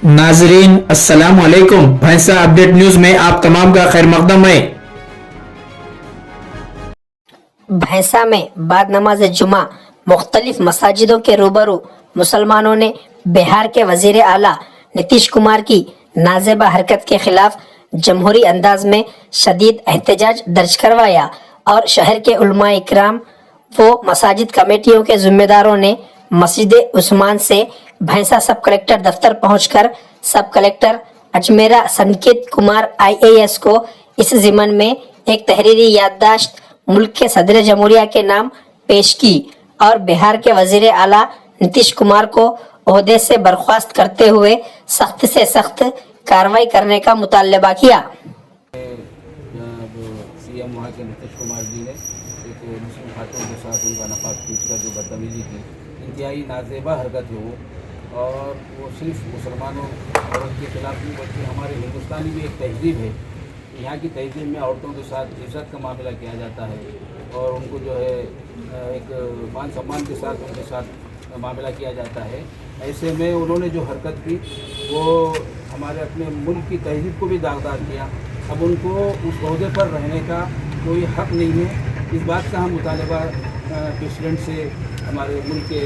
नाजरीन अस्सलाम वालेकुम। भैंसा अपडेट न्यूज में आप तमाम का खैर मकदम है। भैंसा में बाद नमाज जुमा मुख्तलिफ मसाजिदों के रूबरू मुसलमानों ने बिहार के वजीर आला नीतीश कुमार की नाजेबा हरकत के खिलाफ जमहूरी अंदाज में शदीद एहतजाज दर्ज करवाया और शहर के उलमा इकराम व मसाजिद कमेटियों के जिम्मेदारों ने मस्जिद उस्मान से भैंसा सब कलेक्टर दफ्तर पहुंचकर सब कलेक्टर अजमेरा संकेत कुमार IAS को इस जिमन में एक तहरीरी याददाश्त मुल्क के सदर जमहूरिया के नाम पेश की और बिहार के वजीर आला नीतीश कुमार को ओहदे से बर्खास्त करते हुए सख्त से सख्त कार्रवाई करने का मुतालबा किया। CM वहाँ के नीतीश कुमार जी ने एक मुस्लिम खातून के साथ उनका नकाब खींचकर जो बदतमीजी की, इंतहाई नाजेबा हरकत है वो, और वो सिर्फ मुसलमानों और उनके खिलाफ नहीं बल्कि हमारे हिंदुस्तानी भी एक तहजीब है। यहाँ की तहजीब में औरतों के साथ इज्जत का मामला किया जाता है और उनको जो है एक मान सम्मान के साथ उनके साथ मामला किया जाता है। ऐसे में उन्होंने जो हरकत की वो हमारे अपने मुल्क की तहजीब को भी दागदार किया। अब उनको उस ओहदे पर रहने का कोई हक़ नहीं है। इस बात का हम मुतालबा प्रेसिडेंट से, हमारे मुल्क के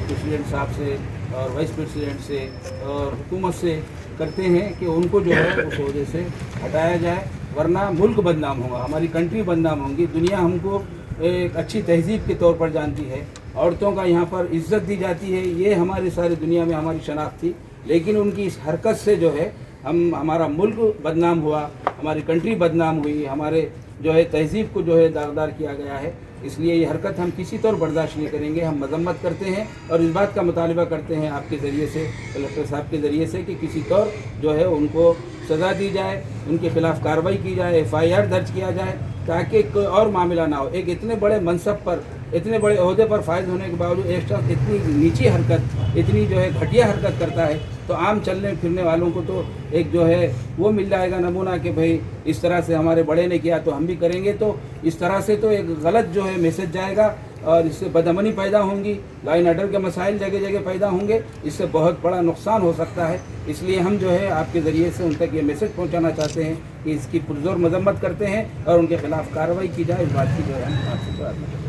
प्रेसिडेंट साहब से और वाइस प्रेसिडेंट से और हुकूमत से करते हैं कि उनको जो है उस ओहदे से हटाया जाए, वरना मुल्क बदनाम होगा, हमारी कंट्री बदनाम होगी। दुनिया हमको एक अच्छी तहजीब के तौर पर जानती है, औरतों का यहाँ पर इज़्ज़त दी जाती है, ये हमारी सारी दुनिया में हमारी शनाख्त थी। लेकिन उनकी इस हरकत से जो है हमारा मुल्क बदनाम हुआ, हमारी कंट्री बदनाम हुई, हमारे जो है तहजीब को जो है दागदार किया गया है। इसलिए ये हरकत हम किसी तौर बर्दाश्त नहीं करेंगे। हम मजम्मत करते हैं और इस बात का मुतालबा करते हैं आपके ज़रिए से, कलेक्टर साहब के ज़रिए से, कि किसी तौर जो है उनको सज़ा दी जाए, उनके खिलाफ़ कार्रवाई की जाए, FIR दर्ज किया जाए, ताकि कोई और मामला ना हो। एक इतने बड़े मनसब पर, इतने बड़े ओहदे पर फायज होने के बावजूद एक शख्स इतनी नीची हरकत, इतनी जो है घटिया हरकत करता है, तो आम चलने फिरने वालों को तो एक जो है वो मिल जाएगा नमूना कि भाई इस तरह से हमारे बड़े ने किया तो हम भी करेंगे। तो इस तरह से तो एक गलत जो है मैसेज जाएगा और इससे बदअमनी पैदा होंगी, लाइन ऑर्डर के मसाइल जगह जगह पैदा होंगे, इससे बहुत बड़ा नुकसान हो सकता है। इसलिए हम जो है आपके ज़रिए से उन तक ये मैसेज पहुंचाना चाहते हैं कि इसकी पुरजोर मजम्मत करते हैं और उनके खिलाफ कार्रवाई की जाए। इस बात की जो है हम आपसे प्रार्थना करते हैं।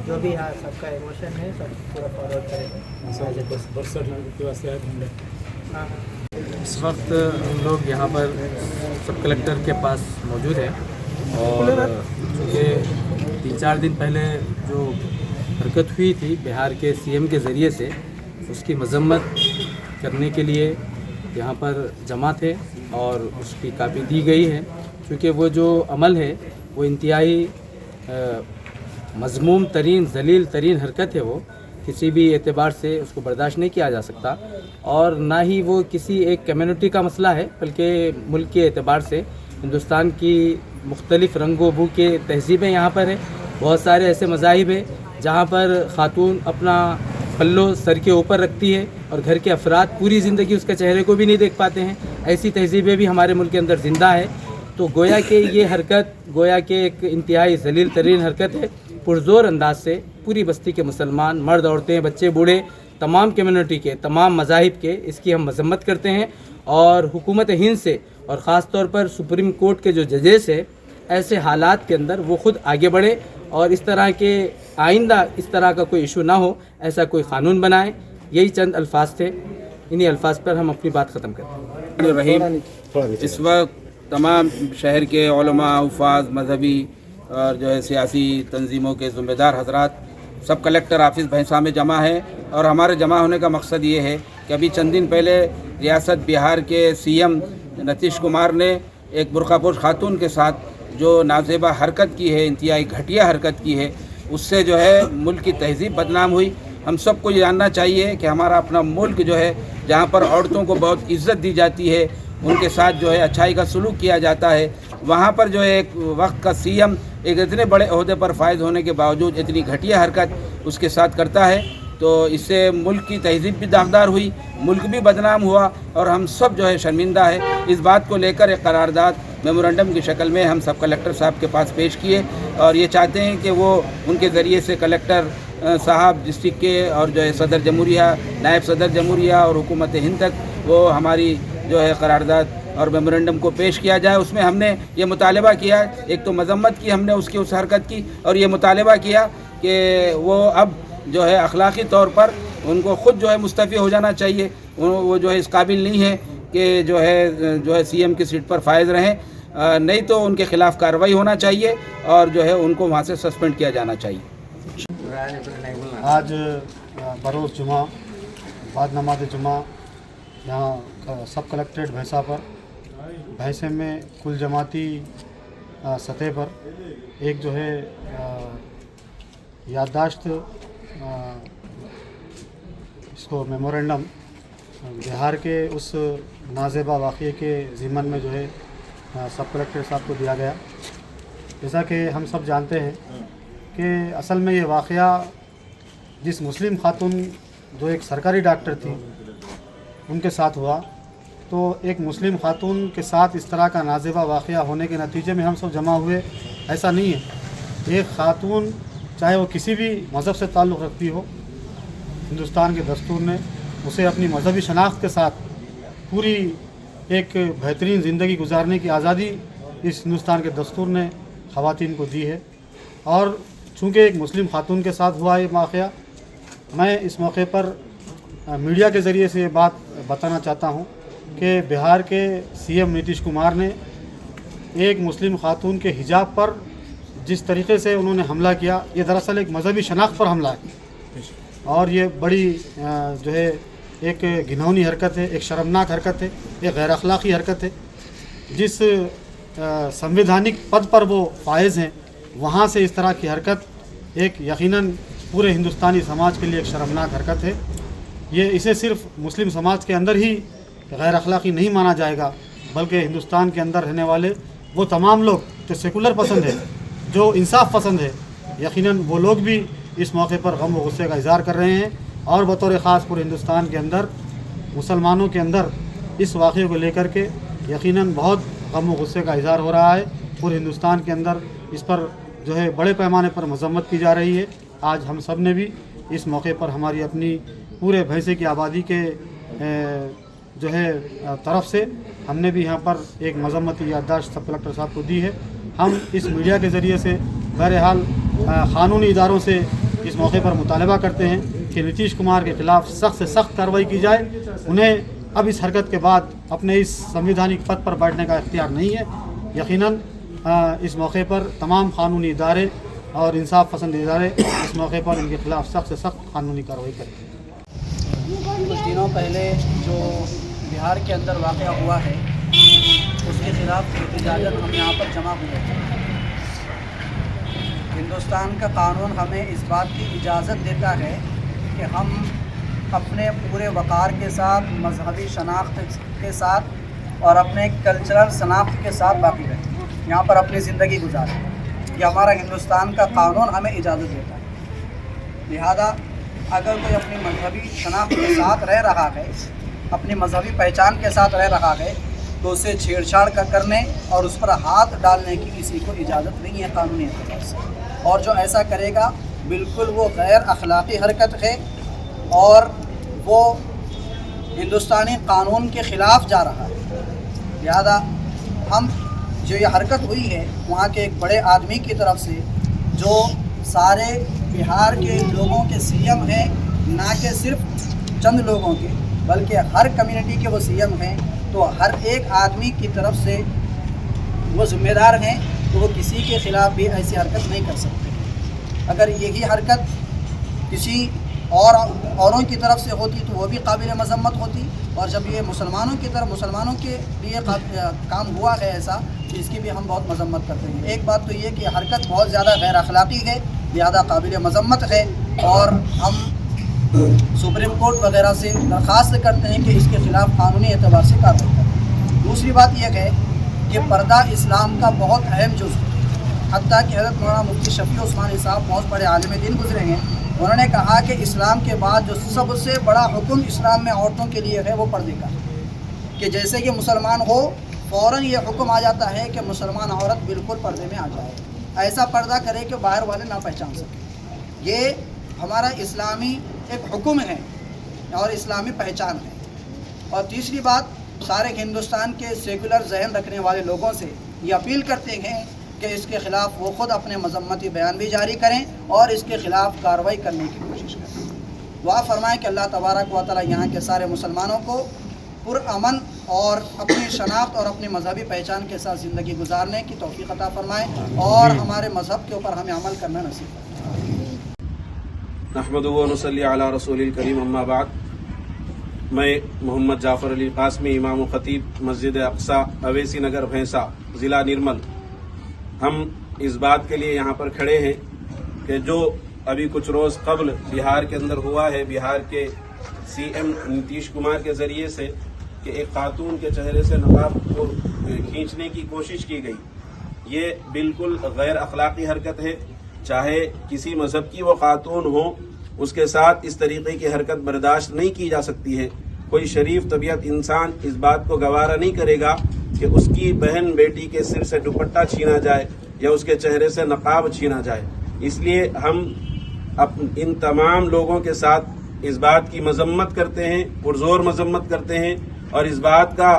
जो भी सबका इमोशन है सब पूरा फॉरवर्ड करेंगे। इस वक्त हम लोग यहाँ पर सब कलेक्टर के पास मौजूद हैं और चूँकि 3-4 दिन पहले जो हरकत हुई थी बिहार के CM के ज़रिए से, उसकी मजम्मत करने के लिए यहाँ पर जमा थे और उसकी कापी दी गई है। क्योंकि वो जो अमल है वो इंतहाई मज़मूम तरीन, जलील तरीन हरकत है, वो किसी भी एतबार से उसको बर्दाश्त नहीं किया जा सकता और ना ही वो किसी एक कम्युनिटी का मसला है, बल्कि मुल्क के एतबार से हिंदुस्तान की मुख्तलिफ़ रंगो बू के तहजीबें यहाँ पर है। बहुत सारे ऐसे मज़ाहिब हैं जहाँ पर ख़ातून अपना पल्लो सर के ऊपर रखती है और घर के अफराद पूरी ज़िंदगी उसके चेहरे को भी नहीं देख पाते हैं। ऐसी तहजीबें भी हमारे मुल्क के अंदर ज़िंदा है। तो गोया कि ये हरकत गोया कि एक इंतहाई जलील तरीन हरकत है। पुरजोर अंदाज से पूरी बस्ती के मुसलमान, मर्द, औरतें, बच्चे, बूढ़े, तमाम कम्युनिटी के, तमाम मज़ाहिब के इसकी हम मजम्मत करते हैं और हुकूमत हिंद से और ख़ास तौर पर सुप्रीम कोर्ट के जो जजेस है, ऐसे हालात के अंदर वो ख़ुद आगे बढ़े और इस तरह के आइंदा इस तरह का कोई इशू ना हो, ऐसा कोई क़ानून बनाए। यही चंद अल्फाज थे, इन्हीं अल्फाज पर हम अपनी बात ख़त्म करते हैं। रहीम, इस वक्त तमाम शहर के उलमा, हुफ़ाज़, मजहबी और जो है सियासी तंजीमों के ज़िम्मेदार हजरात सब कलेक्टर ऑफिस भैंसा में जमा है और हमारे जमा होने का मकसद ये है कि अभी चंद दिन पहले रियासत बिहार के CM नीतीश कुमार ने एक बुर्कापोश खातून के साथ जो नाजेबा हरकत की है, इंतहाई घटिया हरकत की है, उससे जो है मुल्क की तहजीब बदनाम हुई। हम सबको ये जानना चाहिए कि हमारा अपना मुल्क जो है, जहाँ पर औरतों को बहुत इज़्ज़त दी जाती है, उनके साथ जो है अच्छाई का सलूक किया जाता है, वहाँ पर जो है एक वक्त का CM एक इतने बड़े ओहदे पर फायज होने के बावजूद इतनी घटिया हरकत उसके साथ करता है, तो इससे मुल्क की तहजीब भी दागदार हुई, मुल्क भी बदनाम हुआ और हम सब जो है शर्मिंदा है। इस बात को लेकर एक करारदाद मेमोरेंडम की शक्ल में हम सब कलेक्टर साहब के पास पेश किए और ये चाहते हैं कि वो उनके ज़रिए से कलेक्टर साहब डिस्ट्रिक्ट के और जो है सदर जमहूरिया, नायब सदर जमहूरिया और हुकूमत हिंद तक वो हमारी जो है करारदाद और मेमोरेंडम को पेश किया जाए। उसमें हमने ये मुतालबा किया, एक तो मजम्मत की हमने उसकी उस हरकत की, और ये मुतालबा किया कि वो अब जो है अखलाक़ी तौर पर उनको ख़ुद जो है मुस्तफ़ी हो जाना चाहिए। वो जो है इस काबिल नहीं है कि जो है CM की सीट पर फायज़ रहें, नहीं तो उनके ख़िलाफ़ कार्रवाई होना चाहिए और जो है उनको वहाँ से सस्पेंड किया जाना चाहिए। आज बरोज़ जुमा बाद नमाज जुमा यहाँ सब कलेक्ट्रेट भैंसा पर भैंसे में कुल जमाती सतह पर एक जो है याददाश्त इसको मेमोरेंडम बिहार के उस नाज़ेबा वाक़ये के ज़िमन में जो है सब कलेक्टर साहब को दिया गया। जैसा कि हम सब जानते हैं कि असल में ये वाक़या जिस मुस्लिम खातून जो एक सरकारी डॉक्टर थी उनके साथ हुआ, तो एक मुस्लिम खातून के साथ इस तरह का नाज़ेबा वाक़या होने के नतीजे में हम सब जमा हुए, ऐसा नहीं है। एक खातून चाहे वो किसी भी मज़हब से ताल्लुक़ रखती हो, हिंदुस्तान के दस्तूर ने उसे अपनी मजहबी शनाख्त के साथ पूरी एक बेहतरीन ज़िंदगी गुजारने की आज़ादी इस हिंदुस्तान के दस्तूर ने ख़वातीन को दी है। और चूँकि एक मुस्लिम खातून के साथ हुआ ये वाक़या, मैं इस मौके पर मीडिया के ज़रिए से ये बात बताना चाहता हूँ कि बिहार के CM नीतीश कुमार ने एक मुस्लिम खातून के हिजाब पर जिस तरीक़े से उन्होंने हमला किया, ये दरअसल एक मजहबी शनाख्त पर हमला है और ये बड़ी जो है एक घिनौनी हरकत है, एक शर्मनाक हरकत है, एक गैर अखलाक़ी हरकत है। जिस संवैधानिक पद पर वो फायज़ हैं वहाँ से इस तरह की हरकत एक यकीनन पूरे हिंदुस्तानी समाज के लिए एक शर्मनाक हरकत है। ये इसे सिर्फ मुस्लिम समाज के अंदर ही गैर अखलाक़ी नहीं माना जाएगा, बल्कि हिंदुस्तान के अंदर रहने वाले वो तमाम लोग जो सेकुलर पसंद है, जो इंसाफ पसंद है, यकीनन वो लोग भी इस मौके पर गम व गुस्से का इज़हार कर रहे हैं। और बतौर ख़ास पूरे हिंदुस्तान के अंदर मुसलमानों के अंदर इस वाक़े को लेकर के यकीनन बहुत गम व गुस्से का इज़हार हो रहा है। पूरे हिंदुस्तान के अंदर इस पर जो है बड़े पैमाने पर मजम्मत की जा रही है। आज हम सब ने भी इस मौके पर हमारी अपनी पूरे भैंसे की आबादी के जो है तरफ से हमने भी यहाँ पर एक मजम्मती याददाश्त सब कलेक्टर साहब को दी है। हम इस मीडिया के ज़रिए से बहरहाल क़ानूनी इदारों से इस मौके पर मुतालबा करते हैं कि नीतीश कुमार के ख़िलाफ़ सख्त से सख्त कार्रवाई की जाए। उन्हें अब इस हरकत के बाद अपने इस संवैधानिक पद पर बैठने का इख्तियार नहीं है। यकीनन इस मौके पर तमाम क़ानूनी इदारे और इंसाफ पसंद इदारे इस मौके पर इनके ख़िलाफ़ सख्त से सख्त क़ानूनी कार्रवाई करेंगे। कुछ दिनों पहले जो बिहार के अंदर वाक़या हुआ है उसके ख़िलाफ़ इजाज़त हम यहाँ पर जमा हुए थे। हिंदुस्तान का कानून हमें इस बात की इजाज़त देता है कि हम अपने पूरे वक़ार के साथ, मजहबी शनाख्त के साथ और अपने कल्चरल शनाख्त के साथ बाकी रहें, यहाँ पर अपनी ज़िंदगी गुजारें। ये हमारा हिंदुस्तान का कानून हमें इजाज़त देता है। लिहाजा अगर कोई अपनी मजहबी शनाख्त के साथ रह रहा है, अपनी मजहबी पहचान के साथ रह रहा है, तो उसे छेड़छाड़ करने और उस पर हाथ डालने की किसी को इजाज़त नहीं है कानूनी एतबार से। और जो ऐसा करेगा बिल्कुल वो गैर अखलाक़ी हरकत है और वो हिंदुस्तानी कानून के ख़िलाफ़ जा रहा है। लिहाजा हम जो ये हरकत हुई है वहाँ के एक बड़े आदमी की तरफ से, जो सारे बिहार के लोगों के CM हैं, ना कि सिर्फ चंद लोगों के बल्कि हर कम्युनिटी के वो CM हैं, तो हर एक आदमी की तरफ से वो ज़िम्मेदार हैं, तो वो किसी के ख़िलाफ़ भी ऐसी हरकत नहीं कर सकते। अगर यही हरकत किसी औरों की तरफ से होती तो वो भी काबिल मज़म्मत होती, और जब ये मुसलमानों की तरफ, मुसलमानों के लिए काम हुआ है ऐसा, तो इसकी भी हम बहुत मज़म्मत करते हैं। एक बात तो ये कि हरकत बहुत ज़्यादा गैर अखलाक़ी है, लिहाजा काबिल मज़म्मत है, और हम सुप्रीम कोर्ट वगैरह से दरख्वास्त करते हैं कि इसके ख़िलाफ़ कानूनी एतबार से कार्रवाई करें। दूसरी बात यह है कि पर्दा इस्लाम का बहुत अहम जुज़ है। हत्ता कि हज़रत मौलाना मुफ्ती शफ़ी उस्मानी साहब बहुत बड़े आलिम दीन गुज़रे हैं, उन्होंने कहा कि इस्लाम के बाद जो सबसे बड़ा हुक्म इस्लाम में औरतों के लिए है वो पर्दे का, कि जैसे कि मुसलमान हो फ़ौरन ये हुक्म आ जाता है कि मुसलमान औरत बिल्कुल पर्दे में आ जाए, ऐसा पर्दा करे कि बाहर वाले ना पहचान सकें। ये हमारा इस्लामी एक हुक्म है और इस्लामी पहचान है। और तीसरी बात, सारे हिंदुस्तान के सेकुलर जहन रखने वाले लोगों से ये अपील करते हैं कि इसके ख़िलाफ़ वो ख़ुद अपने मजम्मती बयान भी जारी करें और इसके ख़िलाफ़ कार्रवाई करने की कोशिश करें। दुआ फरमाएँ कि अल्लाह तबारक व तआला यहाँ के सारे मुसलमानों को पुरअमन और अपनी शनाख्त और अपनी मजहबी पहचान के साथ ज़िंदगी गुजारने की तौफ़ीक़ अता फ़रमाएँ और हमारे मज़हब के ऊपर हमें अमल करना नसीब फरमाएँ। नहमदुहु व नसल्ली अला रसूलिल करीम, अम्मा बाद। मैं मोहम्मद जाफ़र अली क़ासमी, इमाम ख़तीब मस्जिद अक़सा, अवैसी नगर, भैंसा, ज़िला निर्मल। हम इस बात के लिए यहाँ पर खड़े हैं कि जो अभी कुछ रोज़ कबल बिहार के अंदर हुआ है, बिहार के सीएम नीतीश कुमार के ज़रिए से कि एक खातून के चेहरे से नकाब को खींचने की कोशिश की गई, ये बिल्कुल गैर अखलाकी हरकत है। चाहे किसी मज़हब की वो खातून हो, उसके साथ इस तरीके की हरकत बर्दाश्त नहीं की जा सकती है। कोई शरीफ तबीयत इंसान इस बात को गवारा नहीं करेगा कि उसकी बहन बेटी के सिर से दुपट्टा छीना जाए या उसके चेहरे से नकाब छीना जाए। इसलिए हम इन तमाम लोगों के साथ इस बात की मजम्मत करते हैं, पुरजोर मजम्मत करते हैं और इस बात का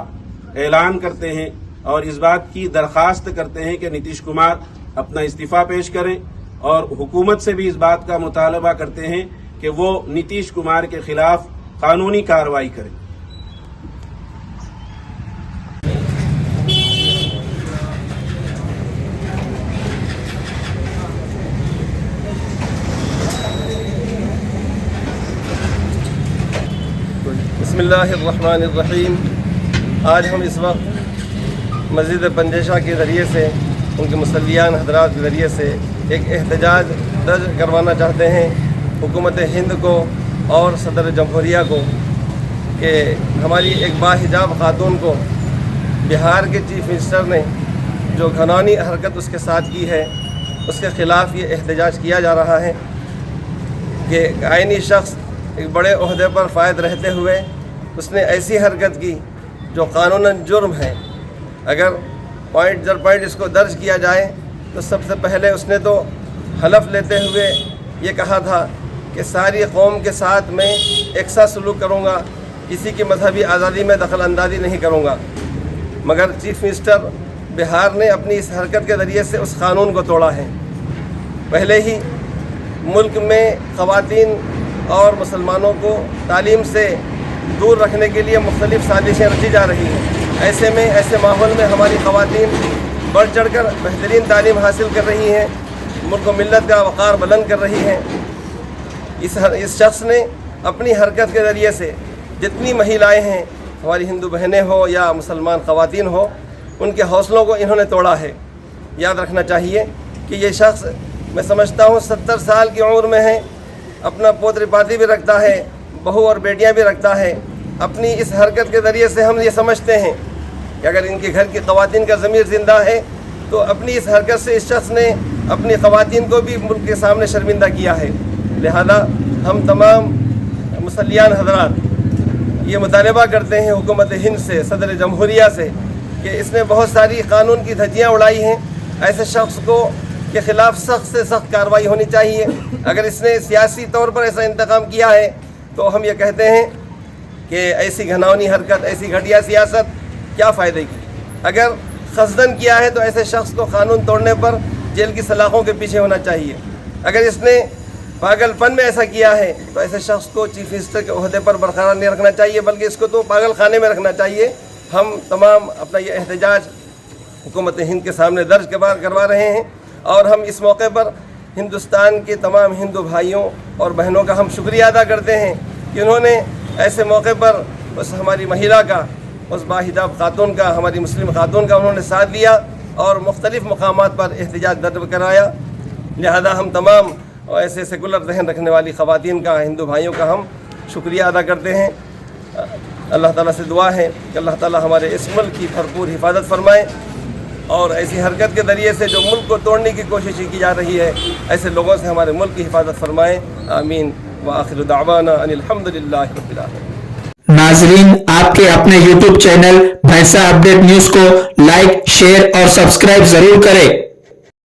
ऐलान करते हैं और इस बात की दरख्वास्त करते हैं कि नीतीश कुमार अपना इस्तीफ़ा पेश करें और हुकूमत से भी इस बात का मुतालबा करते हैं कि वो नीतीश कुमार के खिलाफ कानूनी कार्रवाई करें। बिस्मिल्लाहिर्रहमानिर्रहीम। आज हम इस वक्त मस्जिद पंजेशा के ज़रिए से, उनके मुसल्लियान हजरात के ज़रिए से एक एहतजाज दर्ज करवाना चाहते हैं हुकूमत हिंद को और सदर जमहूरिया को कि हमारी एक बाहिजाब खातून को बिहार के चीफ मिनिस्टर ने जो घिनौनी हरकत उसके साथ की है, उसके ख़िलाफ़ ये एहतजाज किया जा रहा है कि आइनी शख्स एक बड़े ओहदे पर फ़ायद रहते हुए उसने ऐसी हरकत की जो कानूनन जुर्म है। अगर पॉइंट दर पॉइंट इसको दर्ज किया जाए तो सबसे पहले उसने तो हलफ लेते हुए ये कहा था कि सारी कौम के साथ मैं एकसा सलूक करूँगा, किसी की मजहबी आज़ादी में दखल अंदाज़ी नहीं करूँगा। मगर चीफ मिनिस्टर बिहार ने अपनी इस हरकत के ज़रिए से उस कानून को तोड़ा है। पहले ही मुल्क में ख़वातीन और मुसलमानों को तालीम से दूर रखने के लिए मुख्तलिफ़ साजिशें रची जा रही हैं। ऐसे में, ऐसे माहौल में हमारी ख़वातीन बढ़ चढ़ कर बेहतरीन तालीम हासिल कर रही हैं, मुल्क व मिल्लत का वक़ार बुलंद कर रही हैं। इस शख्स ने अपनी हरकत के ज़रिए से जितनी महिलाएं हैं, हमारी हिंदू बहनें हो या मुसलमान ख़वातीन हो, उनके हौसलों को इन्होंने तोड़ा है। याद रखना चाहिए कि ये शख्स, मैं समझता हूँ 70 साल की उम्र में है, अपना पोतरी पाती भी रखता है, बहू और बेटियां भी रखता है। अपनी इस हरकत के ज़रिए से हम ये समझते हैं कि अगर इनके घर की ख़वातीन का ज़मीर ज़िंदा है तो अपनी इस हरकत से इस शख्स ने अपनी ख़वातीन को भी मुल्क के सामने शर्मिंदा किया है। लिहाजा हम तमाम मुसल्लियान हज़रात ये मुतालबा करते हैं हुकूमत हिंद से, सदर जमहूरिया से, कि इसने बहुत सारी कानून की धज्जियाँ उड़ाई हैं। ऐसे शख्स को के ख़िलाफ़ सख्त से सख्त कार्रवाई होनी चाहिए। अगर इसने सियासी तौर पर ऐसा इंतकाम किया है तो हम ये कहते हैं कि ऐसी घिनौनी हरकत, ऐसी घटिया सियासत क्या फ़ायदे की। अगर क़स्दन किया है तो ऐसे शख्स को कानून तोड़ने पर जेल की सलाखों के पीछे होना चाहिए। अगर इसने पागलपन में ऐसा किया है तो ऐसे शख्स को चीफ मिनिस्टर के ओहदे पर बरकरार नहीं रखना चाहिए, बल्कि इसको तो पागल खाने में रखना चाहिए। हम तमाम अपना ये एहतजाज हुकूमत हिंद के सामने दर्ज करवा रहे हैं और हम इस मौके पर हिंदुस्तान के तमाम हिंदू भाइयों और बहनों का हम शुक्रिया अदा करते हैं कि उन्होंने ऐसे मौके पर उस हमारी महिला का, उस बाहिजाब खातून का, हमारी मुस्लिम खातून का उन्होंने साथ दिया और मुख्तलिफ़ मकामात पर एहतजाज दर्ज कराया। लिहाजा हम तमाम ऐसे सेकुलर जहन रखने वाली ख़वातीन का, हिंदू भाइयों का हम शुक्रिया अदा करते हैं। अल्लाह ताला से दुआ है कि अल्लाह ताला हमारे इस मुल्क की भरपूर हिफाजत फरमाए और ऐसी हरकत के ज़रिए से जो मुल्क को तोड़ने की कोशिश की जा रही है, ऐसे लोगों से हमारे मुल्क की हिफाजत फरमाए। आमीन व आखिर दावाना अनिल हम्दुलिल्लाहि रब्बिल आलमीन। नाजरीन, आपके अपने YouTube चैनल भैंसा अपडेट न्यूज को लाइक, शेयर और सब्सक्राइब जरूर करें।